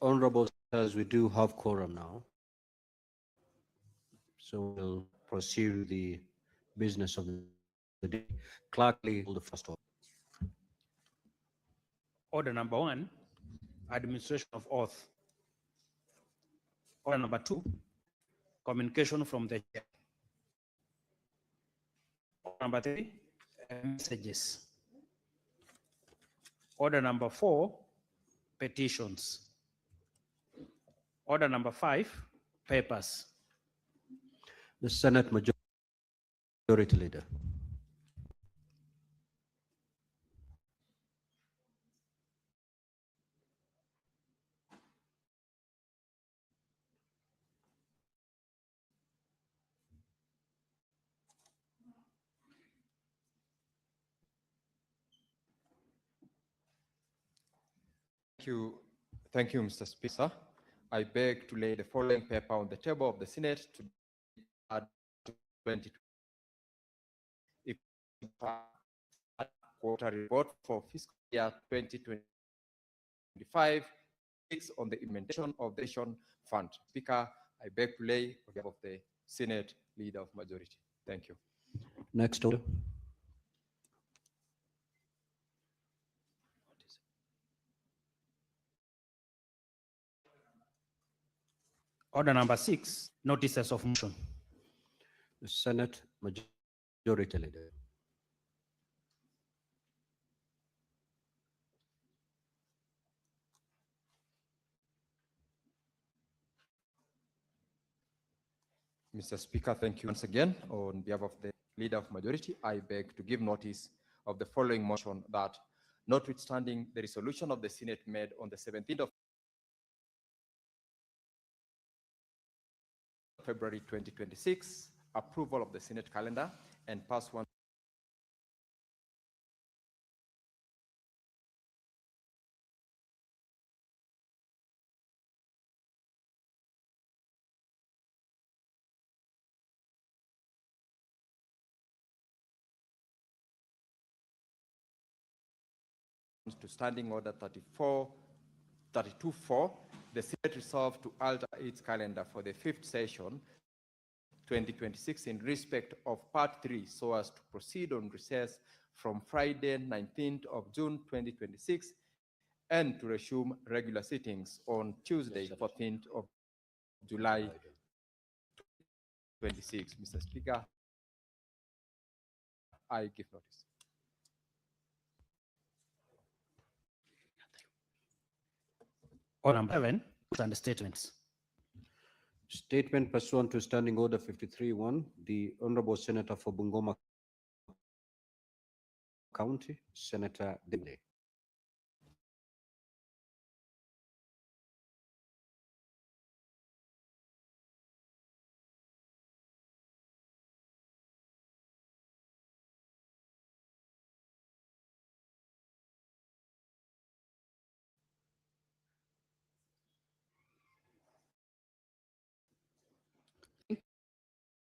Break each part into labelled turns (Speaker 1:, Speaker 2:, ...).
Speaker 1: Honorable Senators, we do have quorum now, so we'll proceed with the business of the day. Clerk, kindly call the first order.
Speaker 2: Order number 1, administration of oath. Order number 2, communication from the chair. Order number 3, messages. Order number 4, petitions. Order number 5, papers.
Speaker 1: The Senate Majority Leader.
Speaker 3: Thank you, Mr. Speaker. I beg to lay the following paper on the table of the Senate to add to 2020 quarter report for fiscal year 2025 on the implementation of the Nation Fund. Speaker, I beg to lay on behalf of the Senate Leader of Majority. Thank you.
Speaker 1: Next order.
Speaker 2: Order number 6, notices of motion.
Speaker 1: The Senate Majority Leader.
Speaker 3: Mr. Speaker, thank you once again. On behalf of the Leader of Majority, I beg to give notice of the following motion that, notwithstanding the resolution of the Senate made on the 17th of February 2026, approval of the Senate calendar and pass one to Standing Order 32-4, the Senate resolved to alter its calendar for the 5th session 2026 in respect of Part 3 so as to proceed on recess from Friday 19th of June 2026 and to resume regular sittings on Tuesday 14th of July 2026. Mr. Speaker, I give notice.
Speaker 2: Order number 7, and statements.
Speaker 1: Statement pursuant to Standing Order 53-1, the Honorable Senator for Bungoma County, Senator Duale.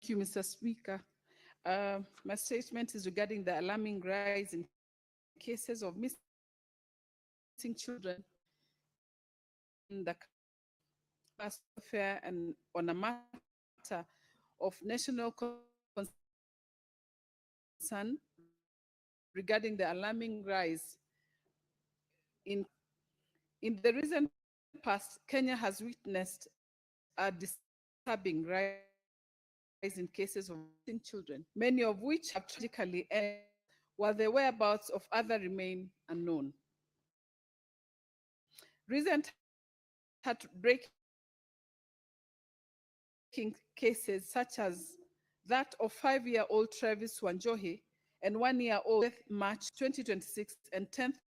Speaker 4: Thank you, Mr. Speaker. My statement is regarding the alarming rise in cases of missing children in the affair and on a matter of national concern regarding the alarming rise in the recent past. Kenya has witnessed a disturbing rise in cases of missing children, many of which have tragically ended, while the whereabouts of others remain unknown. Recent heartbreaking cases such as that of 5-year-old Travis Wanjohi and 1-year-old March 2026 and 10th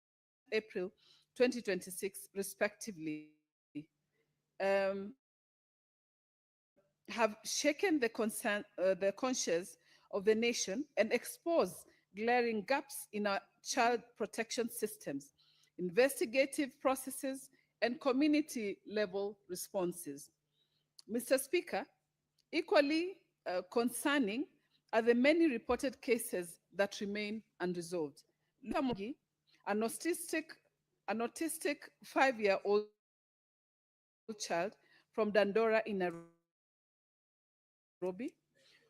Speaker 4: April 2026, respectively, have shaken the conscience of the nation and exposed glaring gaps in our child protection systems, investigative processes, and community-level responses. Mr. Speaker, equally concerning are the many reported cases that remain unresolved. An autistic 5-year-old child from Dandora in Nairobi.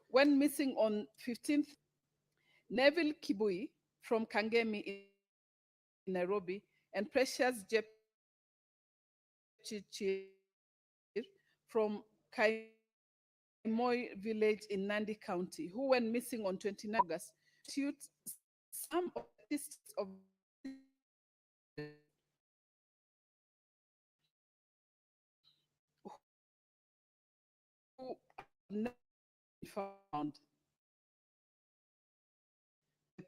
Speaker 4: When missing on 15th, Neville Kibui from Kangemi in Nairobi, and Precious Jepchirchir from Kaimoi village in Nandi County, who went missing on 29 August, some of the statistics of who have never been found.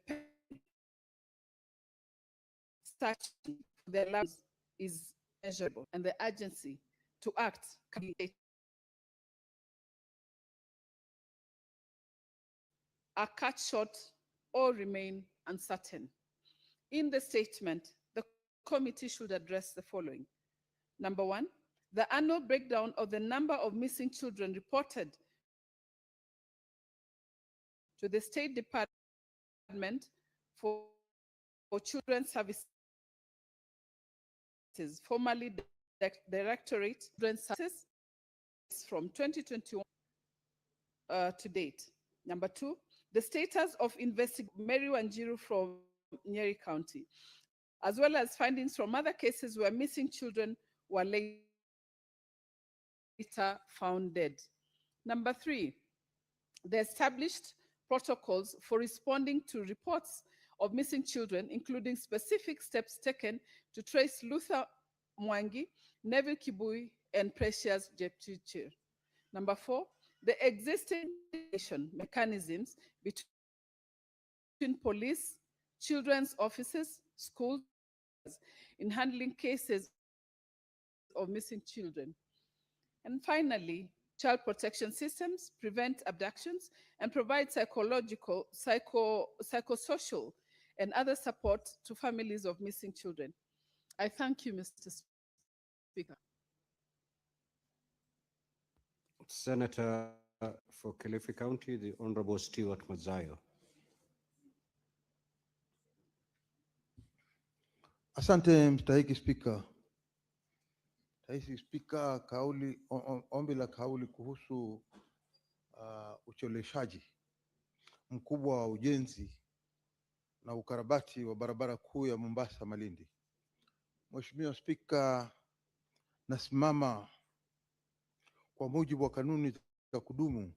Speaker 4: The searching for their lives is measurable, and the urgency to act can be are cut short or remain uncertain. In the statement, the committee should address the following. Number one, the annual breakdown of the number of missing children reported to the State Department for Children's Services, formerly Directorate of Children's Services, from 2021 to date. Number two, the status of investigation Mary Wanjiru from Nyeri County, as well as findings from other cases where missing children were later found dead. Number three, the established protocols for responding to reports of missing children, including specific steps taken to trace Luther Mwangi, Neville Kibui, and Precious Jepchirchir. Number four, the existing mechanisms between police, children's offices, schools, in handling cases of missing children. And finally, child protection systems prevent abductions and provide psychological, psychosocial, and other support to families of missing children. I thank you, Mr. Speaker.
Speaker 1: Senator for Kilifi County, the Honorable Stewart Mazayo.
Speaker 5: Asante mstahiki Spika. Mstahiki Spika, ombi la kauli kuhusu ucheleweshaji mkubwa wa ujenzi na ukarabati wa barabara kuu ya Mombasa Malindi. Mheshimiwa Spika, nasimama kwa mujibu wa kanuni za kudumu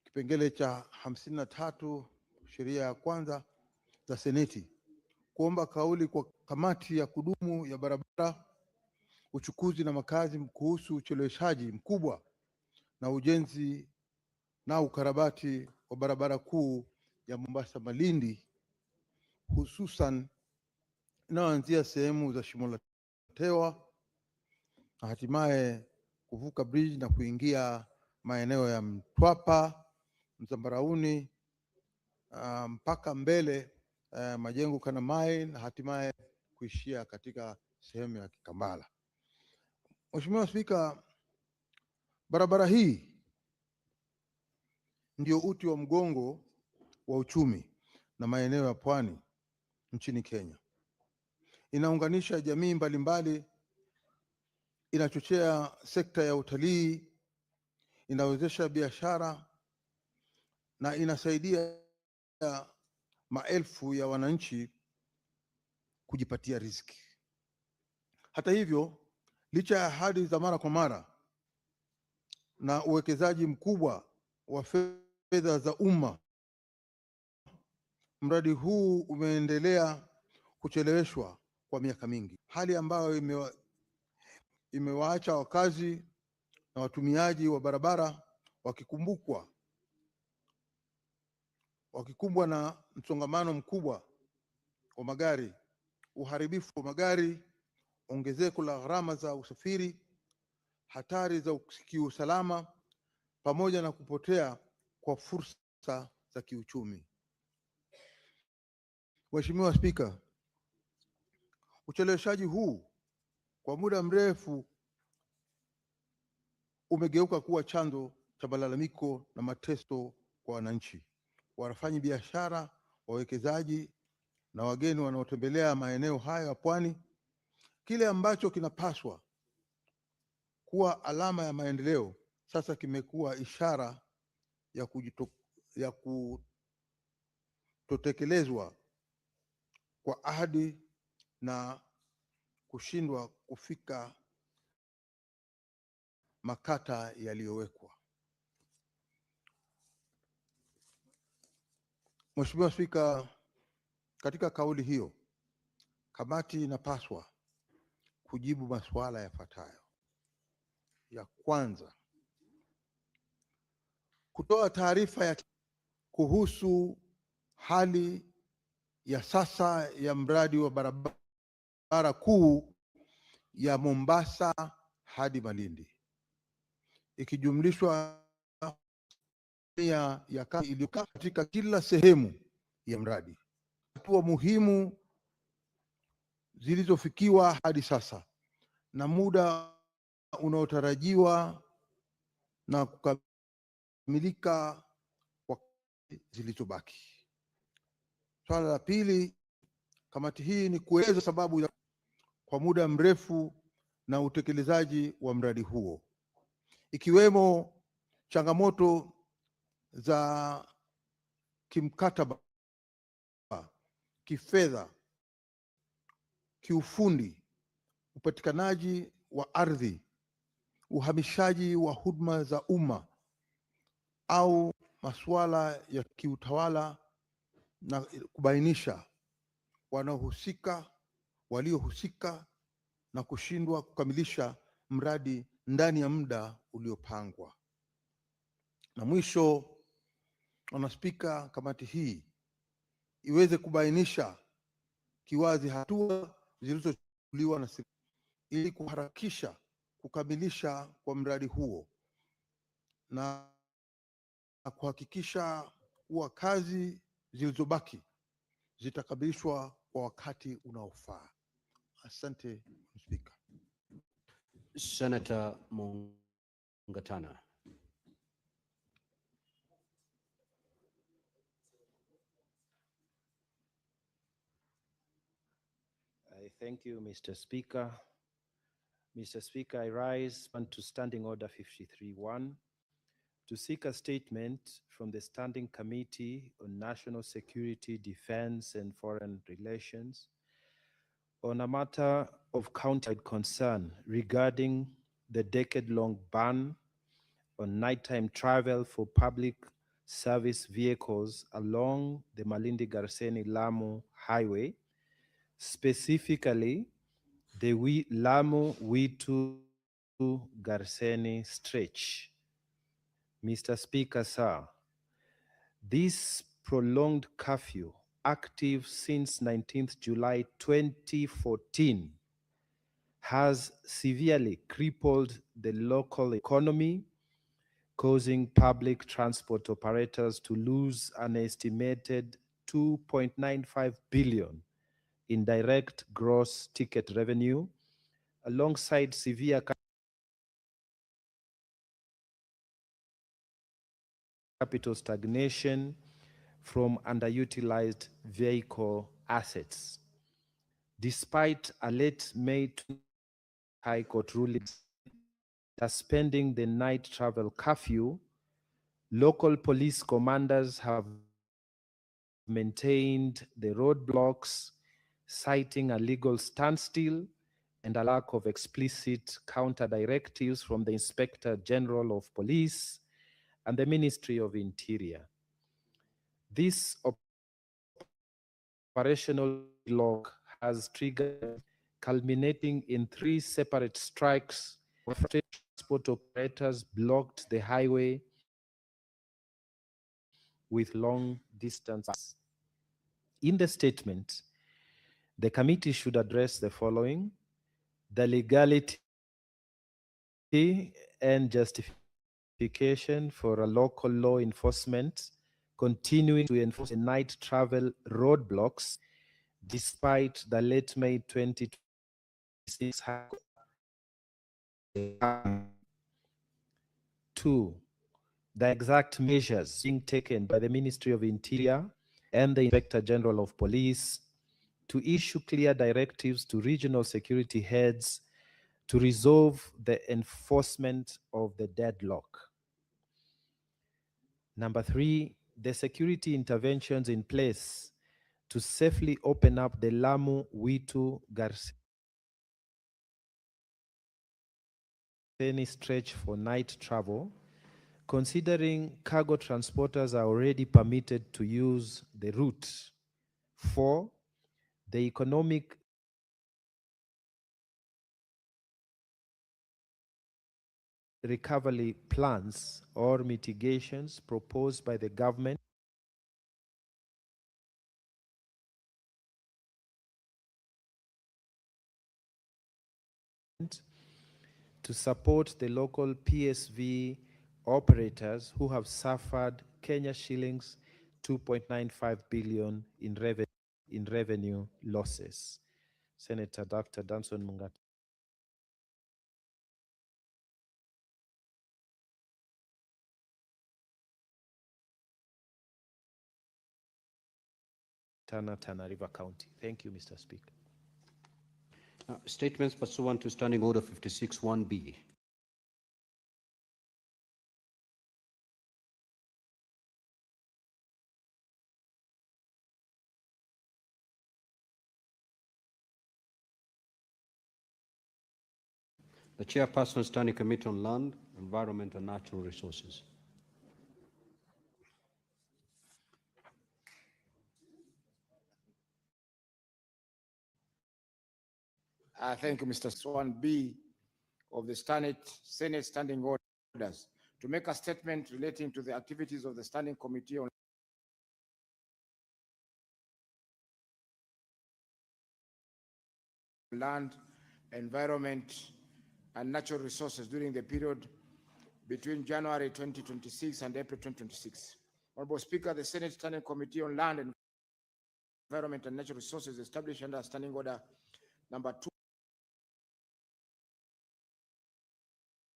Speaker 5: kipengele cha 53 sheria ya kwanza za Seneti kuomba kauli kwa kamati ya kudumu ya barabara, uchukuzi na makazi kuhusu ucheleweshaji mkubwa na ujenzi na ukarabati wa barabara kuu ya Mombasa Malindi, hususan inayoanzia sehemu za Shimo la Tewa na hatimaye kuvuka bridge na kuingia maeneo ya Mtwapa, Mzambarauni, mpaka mbele Majengo Kanamai na hatimaye kuishia katika sehemu ya Kikambala. Mheshimiwa Spika, barabara hii ndio uti wa mgongo wa uchumi na maeneo ya pwani nchini Kenya. Inaunganisha jamii mbalimbali, inachochea sekta ya utalii, inawezesha biashara na inasaidia maelfu ya wananchi kujipatia riziki. Hata hivyo, licha ya ahadi za mara kwa mara na uwekezaji mkubwa wa fedha za umma, mradi huu umeendelea kucheleweshwa kwa miaka mingi, hali ambayo imewaacha wakazi na watumiaji wa barabara wakikumbwa na msongamano mkubwa wa magari, uharibifu wa magari, ongezeko la gharama za usafiri, hatari za kiusalama, pamoja na kupotea kwa fursa za kiuchumi. Mheshimiwa Spika, ucheleweshaji huu kwa muda mrefu umegeuka kuwa chanzo cha malalamiko na mateso kwa wananchi, wafanyi biashara, wawekezaji na wageni wanaotembelea maeneo haya ya pwani. kile ambacho kinapaswa kuwa alama ya maendeleo sasa kimekuwa ishara ya kutotekelezwa kwa ahadi na kushindwa kufika makata yaliyowekwa. Mheshimiwa Spika, katika kauli hiyo, kamati inapaswa kujibu masuala yafuatayo. Ya kwanza, kutoa taarifa kuhusu hali ya sasa ya mradi wa barabara kuu ya Mombasa hadi Malindi, ikijumlishwa ya kazi iliyokaa katika kila sehemu ya mradi, hatua muhimu zilizofikiwa hadi sasa na muda unaotarajiwa na kukamilika kwa zilizobaki. Swala la pili, kamati hii ni kueleza sababu kwa muda mrefu na utekelezaji wa mradi huo, ikiwemo changamoto za kimkataba, kifedha, kiufundi, upatikanaji wa ardhi, uhamishaji wa huduma za umma au masuala ya kiutawala, na kubainisha waliohusika na kushindwa kukamilisha mradi ndani ya muda uliopangwa. Na mwisho, Bwana Spika, kamati hii iweze kubainisha kiwazi hatua zilizochukuliwa na serikali ili kuharakisha kukamilisha kwa mradi huo na kuhakikisha kuwa kazi zilizobaki zitakamilishwa kwa wakati unaofaa. Asante, Spika.
Speaker 1: Senator Mungatana.
Speaker 6: I thank you, Mr. Speaker. Mr. Speaker, I rise to Standing Order 53-1 to seek a statement from the Standing Committee on National Security, Defense, and Foreign Relations on a matter of county-wide concern regarding the decade-long ban on nighttime travel for public service vehicles along the Malindi-Garseni-Lamu Highway, specifically the Lamu-Witu-Garseni stretch. Mr. Speaker, sir, this prolonged curfew, active since 19th July 2014, has severely crippled the local economy, causing public transport operators to lose an estimated 2.95 billion in direct gross ticket revenue, alongside severe capital stagnation from underutilized vehicle assets. Despite a late May High Court ruling suspending the night travel curfew, local police commanders have maintained the roadblocks, citing a legal standstill and a lack of explicit counter directives from the Inspector General of Police and the Ministry of Interior. This operational lock has triggered, culminating in 3 separate strikes where transport operators blocked the highway with long distances. In the statement, the committee should address the following: the legality and justification for a local law enforcement continuing to enforce the night travel roadblocks despite the late May 2026. 2, the exact measures being taken by the Ministry of Interior and the Inspector General of Police to issue clear directives to regional security heads to resolve the enforcement of the deadlock. Number 3, the security interventions in place to safely open up the Lamu Witu Garsen stretch for night travel, considering cargo transporters are already permitted to use the route. 4, the economic recovery plans or mitigations proposed by the government to support the local PSV operators who have suffered Kenya shillings 2.95 billion in revenue losses. Senator Dr. Danson Mungatana Tana River County. Thank you, Mr. Speaker.
Speaker 1: Statements pursuant to Standing Order 56(1)B. The Chairperson, Standing Committee on Land, Environment and Natural Resources.
Speaker 7: Thank you, Mr. Swan B of the Senate Standing Orders to make a statement relating to the activities of the Standing Committee on Land, Environment and Natural Resources during the period between January 2026 and April 2026. Honorable Speaker, the Senate Standing Committee on Land, Environment and Natural Resources established under Standing Order number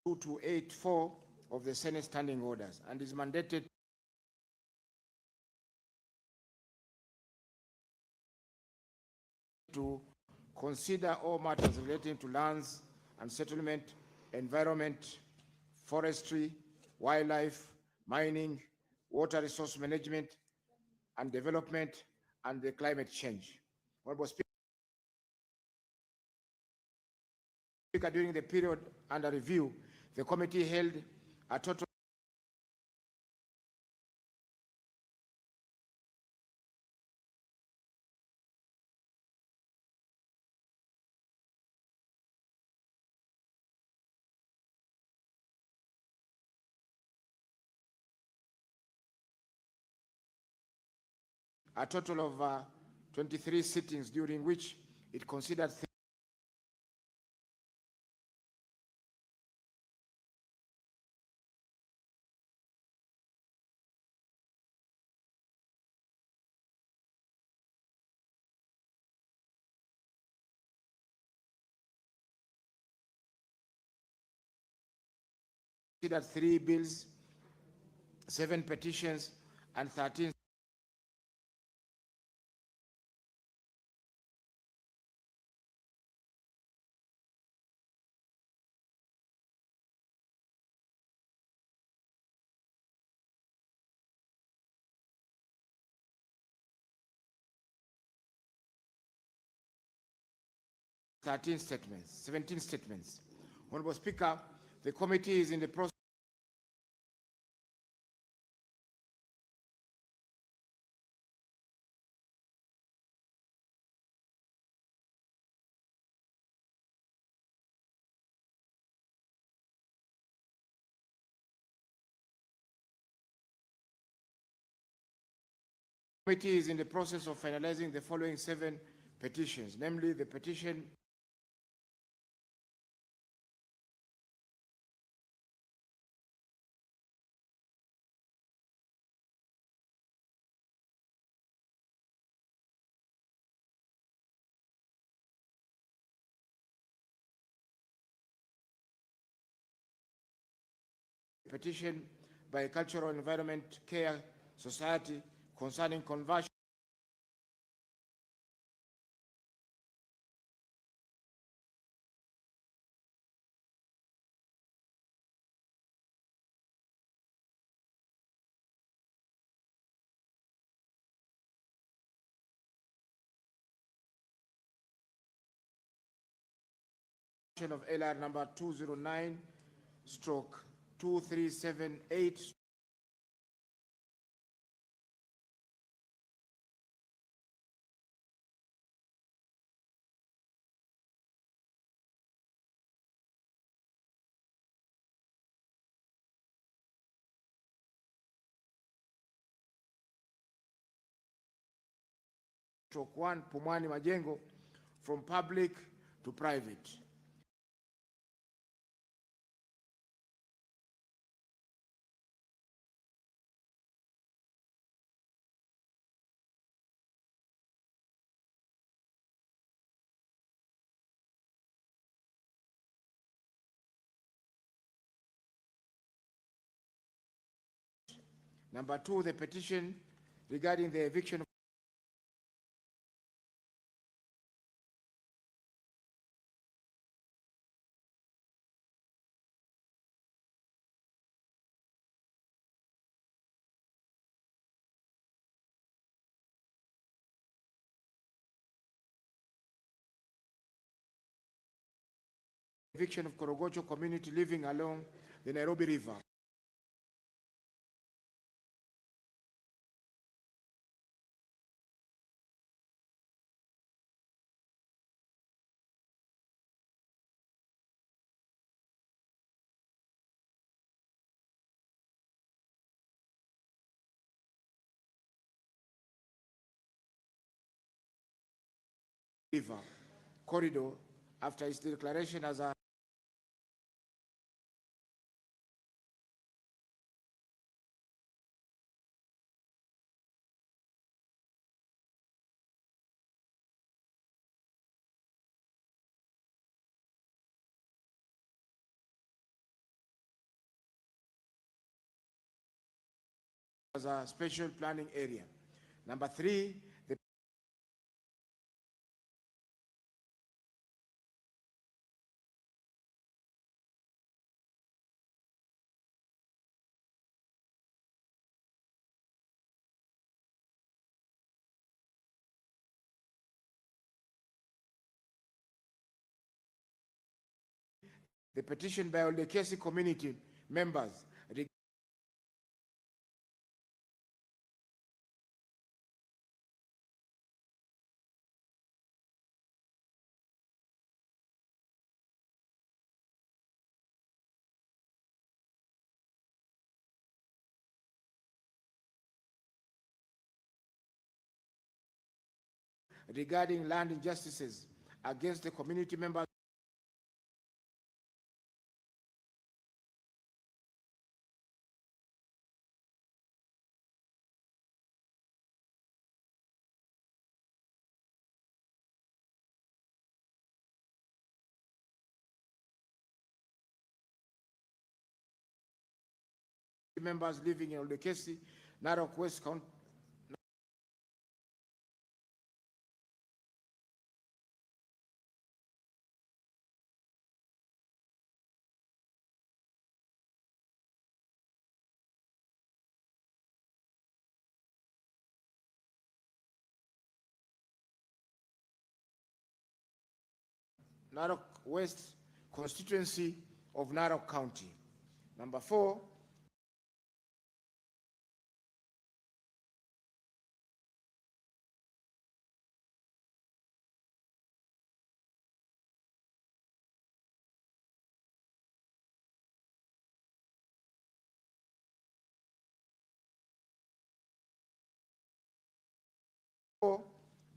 Speaker 7: 2284 of the Senate Standing Orders and is mandated to consider all matters relating to lands and settlement, environment, forestry, wildlife, mining, water resource management and development, and the climate change. Honorable Speaker, during the period under review, the committee held a total of 23 sittings, during which it considered considered 3 bills, 7 petitions, and 13 statements, 17 statements. Honorable Speaker, the committee is in the process of finalizing the following 7 petitions, namely the petition by Cultural Environment Care Society concerning conversion of LR number 209 stroke 2378 stroke 1 Pumwani Majengo from public to private. Number 2, the petition regarding the eviction of Korogocho community living along the Nairobi River. River corridor after its declaration as a special planning area. Number 3, the petition by all the Kesi community members regarding land injustices against the community members living in Oldekesi, Narok West County. Narok West constituency of Narok County. Number 4,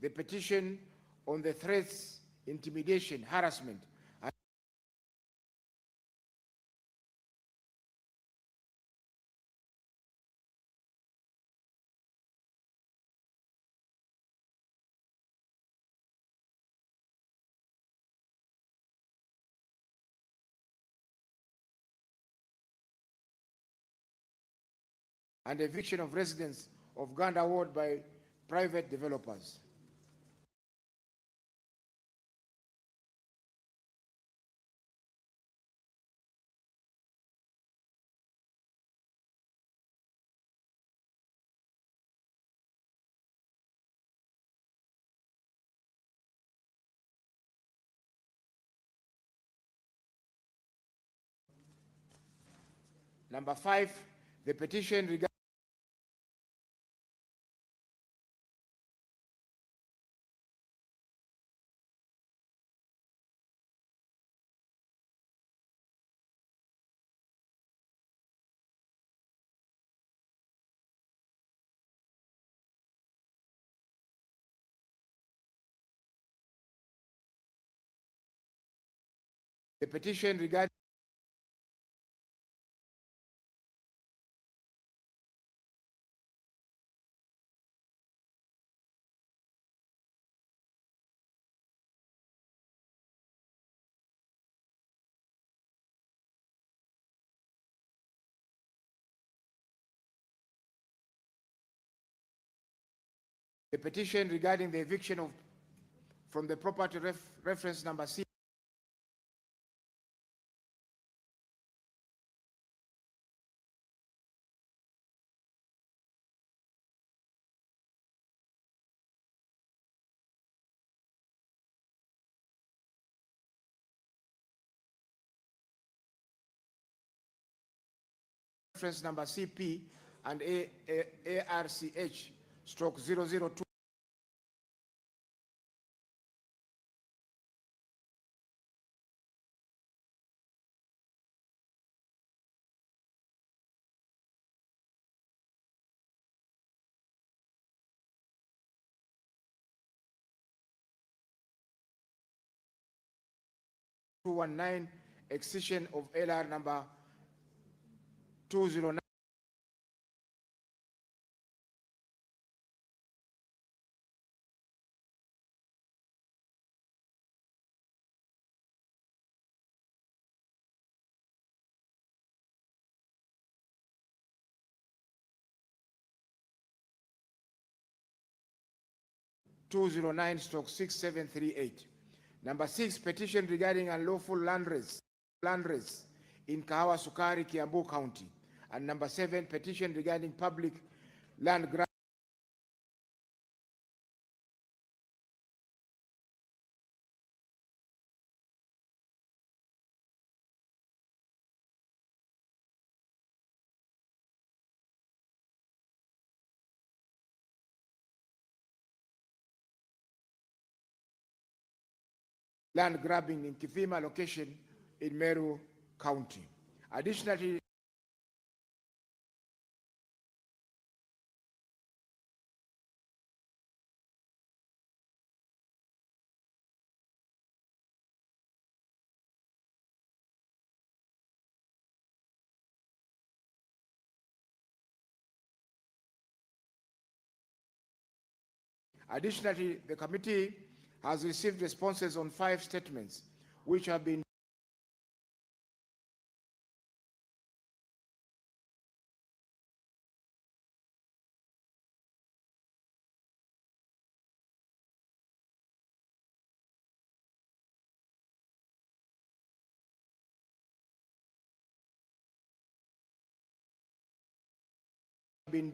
Speaker 7: the petition on the threats, intimidation, harassment, and eviction of residents of Ganda Ward by private developers. Number 5, the petition regarding the petition regarding the eviction of from the property reference number C. Reference number CP and ARCH stroke 002. Excision of LR number 209. Stroke 6738. Number 6, petition regarding unlawful land raise in Kahawa Sukari, Kiambu County. And number 7, petition regarding public land grant. Land grabbing in Kithima location in Meru County. Additionally, the committee has received responses on 5 statements, which have been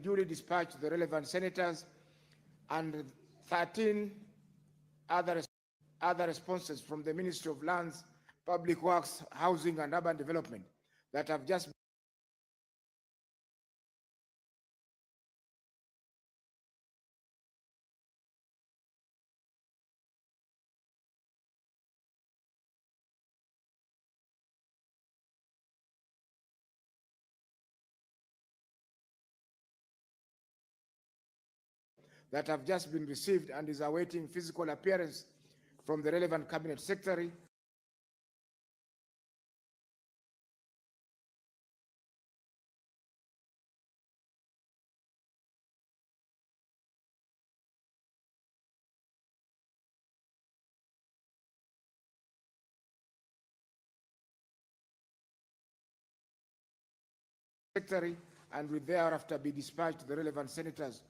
Speaker 7: duly dispatched to the relevant senators, and 13 other responses from the Ministry of Lands, Public Works, Housing and Urban Development that have just been received and is awaiting physical appearance from the relevant cabinet secretary. And will thereafter be dispatched to the relevant senators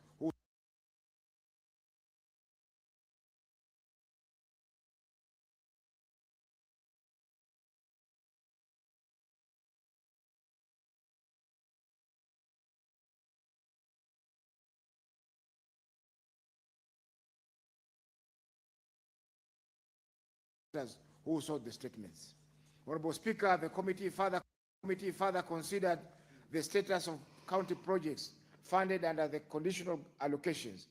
Speaker 7: who sought the statements. Honorable Speaker, the committee further considered the status of county projects funded under the conditional allocations.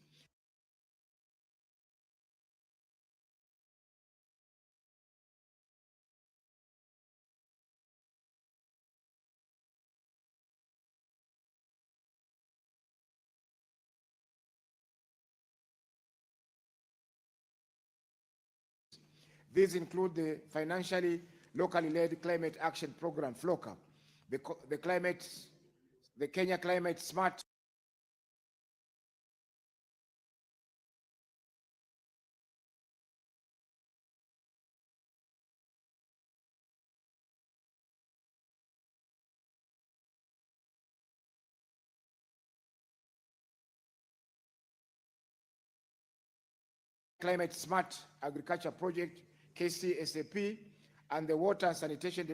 Speaker 7: These include the financially locally led climate action program, FLOCA, the Kenya Climate Smart Climate Smart Agriculture Project, KCSAP, and the Water and Sanitation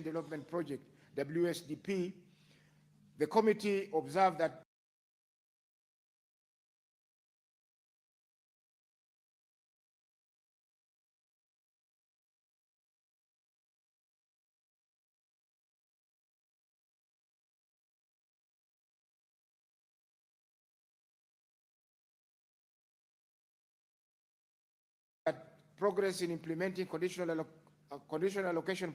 Speaker 7: Development Project, WSDP. The committee observed that progress in implementing conditional allocation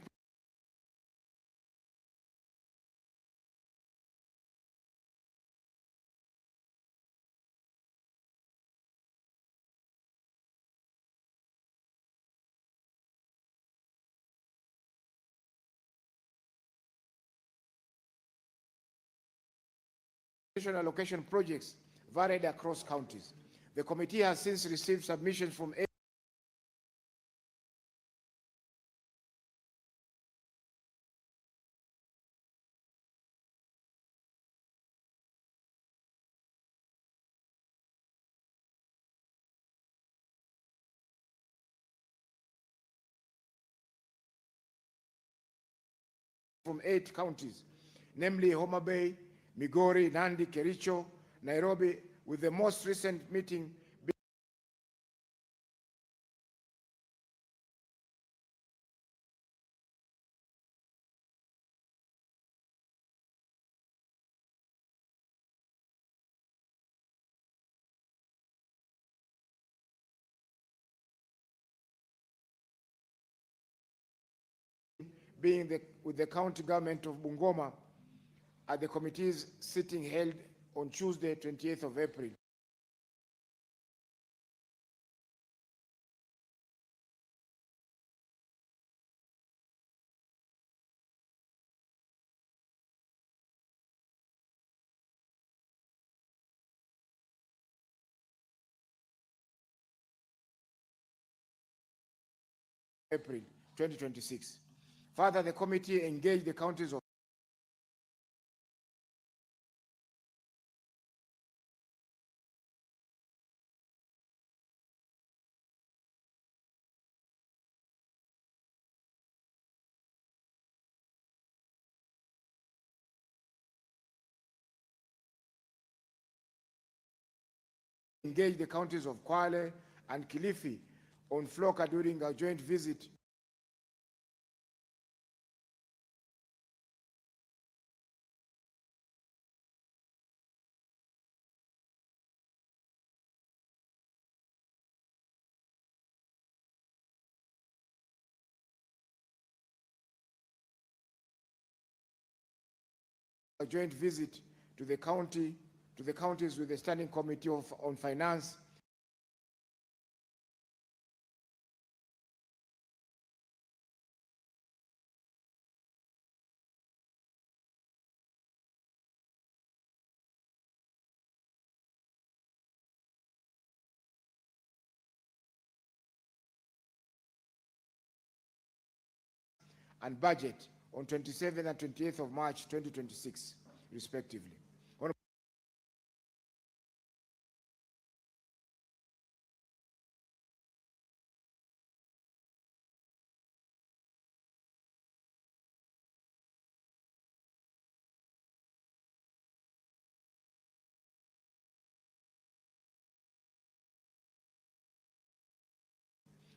Speaker 7: allocation projects varied across counties. The committee has since received submissions from eight counties, namely Homa Bay, Migori, Nandi, Kericho, Nairobi, with the most recent meeting being with the county government of Bungoma at the committee's sitting held on Tuesday, 28th of April. April 2026. Further, the committee engaged the counties of Kwale and Kilifi on FLOCA during a joint visit to the counties with the Standing Committee on Finance and Budget on 27th and 28th of March 2026, respectively.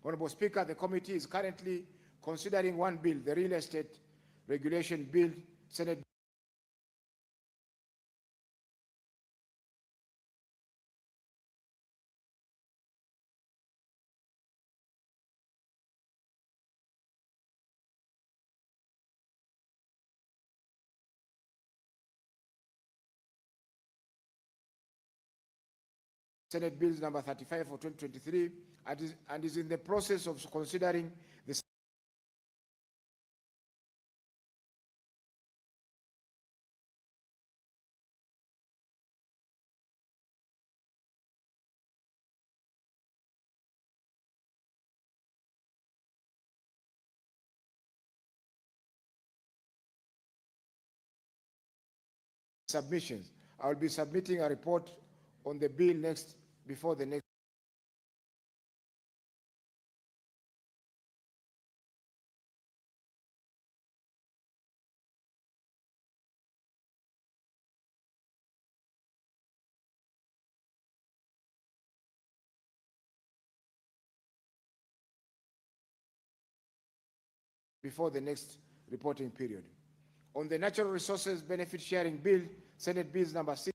Speaker 7: Honorable Speaker, the committee is currently considering one bill, the Real Estate Regulation Bill, Senate Senate Bills number 35 for 2023 and is in the process of considering the submissions. I will be submitting a report on the bill before the next. Before the next reporting period. On the Natural Resources Benefit Sharing Bill, Senate Bills number 6.